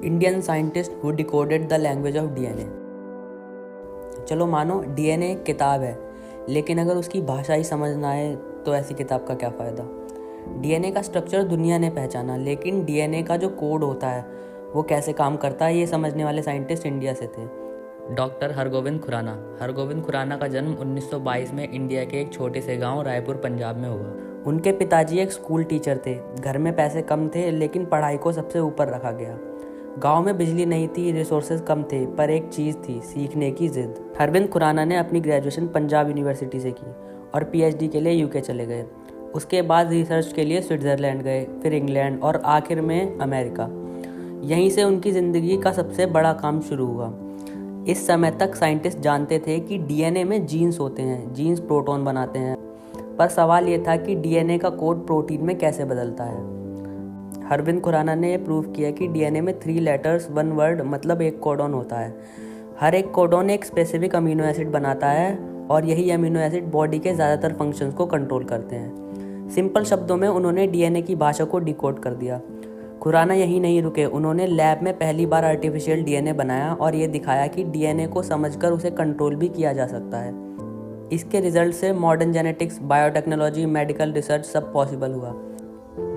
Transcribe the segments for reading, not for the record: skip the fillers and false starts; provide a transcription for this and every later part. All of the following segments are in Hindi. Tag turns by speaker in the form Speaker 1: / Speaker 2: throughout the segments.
Speaker 1: Indian scientist who decoded the language of DNA. चलो मानो डीएनए एक किताब है, लेकिन अगर उसकी भाषा ही समझ ना आए तो ऐसी किताब का क्या फ़ायदा। डीएनए का स्ट्रक्चर दुनिया ने पहचाना, लेकिन डीएनए का जो कोड होता है वो कैसे काम करता है ये समझने वाले साइंटिस्ट इंडिया से थे। डॉक्टर हरगोविंद खुराना। हरगोविंद खुराना का जन्म 1922 में इंडिया के एक छोटे से गांव रायपुर पंजाब में हुआ। उनके पिताजी एक स्कूल टीचर थे। घर में पैसे कम थे, लेकिन पढ़ाई को सबसे ऊपर रखा गया। गांव में बिजली नहीं थी, रिसोर्सेज कम थे, पर एक चीज़ थी, सीखने की जिद। हरविंद खुराना ने अपनी ग्रेजुएशन पंजाब यूनिवर्सिटी से की और पीएचडी के लिए यूके चले गए। उसके बाद रिसर्च के लिए स्विट्ज़रलैंड गए, फिर इंग्लैंड और आखिर में अमेरिका। यहीं से उनकी ज़िंदगी का सबसे बड़ा काम शुरू हुआ। इस समय तक साइंटिस्ट जानते थे कि डीएनए में जीन्स होते हैं, जीन्स प्रोटॉन बनाते हैं, पर सवाल ये था कि डीएनए का कोड प्रोटीन में कैसे बदलता है। हरविंद खुराना ने यह प्रूव किया कि डीएनए में 3 लेटर्स 1 वर्ड मतलब एक कोडॉन होता है। हर एक कोडॉन एक स्पेसिफिक अमीनो एसिड बनाता है और यही अमीनो एसिड बॉडी के ज़्यादातर फंक्शंस को कंट्रोल करते हैं। सिंपल शब्दों में उन्होंने डीएनए की भाषा को डिकोड कर दिया। खुराना यहीं नहीं रुके, उन्होंने लैब में पहली बार आर्टिफिशियल डीएनए बनाया और ये दिखाया कि डीएनए को समझकर उसे कंट्रोल भी किया जा सकता है। इसके रिजल्ट से modern genetics, biotechnology, medical research सब पॉसिबल हुआ।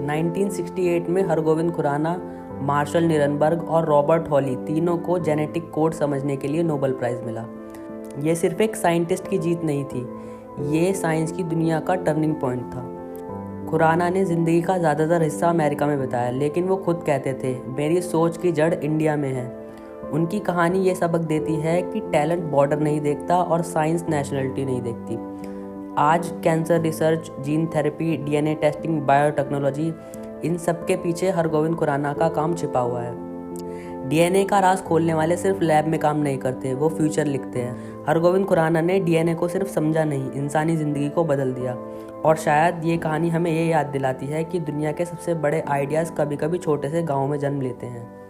Speaker 1: 1968 में हरगोविंद खुराना, मार्शल निरनबर्ग और रॉबर्ट हॉली तीनों को जेनेटिक कोड समझने के लिए नोबेल प्राइज़ मिला। ये सिर्फ एक साइंटिस्ट की जीत नहीं थी, ये साइंस की दुनिया का टर्निंग पॉइंट था। खुराना ने ज़िंदगी का ज़्यादातर हिस्सा अमेरिका में बिताया, लेकिन वो खुद कहते थे, मेरी सोच की जड़ इंडिया में है। उनकी कहानी ये सबक देती है कि टैलेंट बॉर्डर नहीं देखता और साइंस नेशनलिटी नहीं देखती। आज cancer research, gene therapy, DNA testing, biotechnology, इन सब के पीछे हरगोविंद खुराना का काम छिपा हुआ है। डीएनए का राज खोलने वाले सिर्फ लैब में काम नहीं करते, वो फ्यूचर लिखते हैं। हरगोविंद खुराना ने डीएनए को सिर्फ समझा नहीं, इंसानी ज़िंदगी को बदल दिया। और शायद ये कहानी हमें ये याद दिलाती है कि दुनिया के सबसे बड़े आइडियाज़ कभी कभी छोटे से गाँव में जन्म लेते हैं।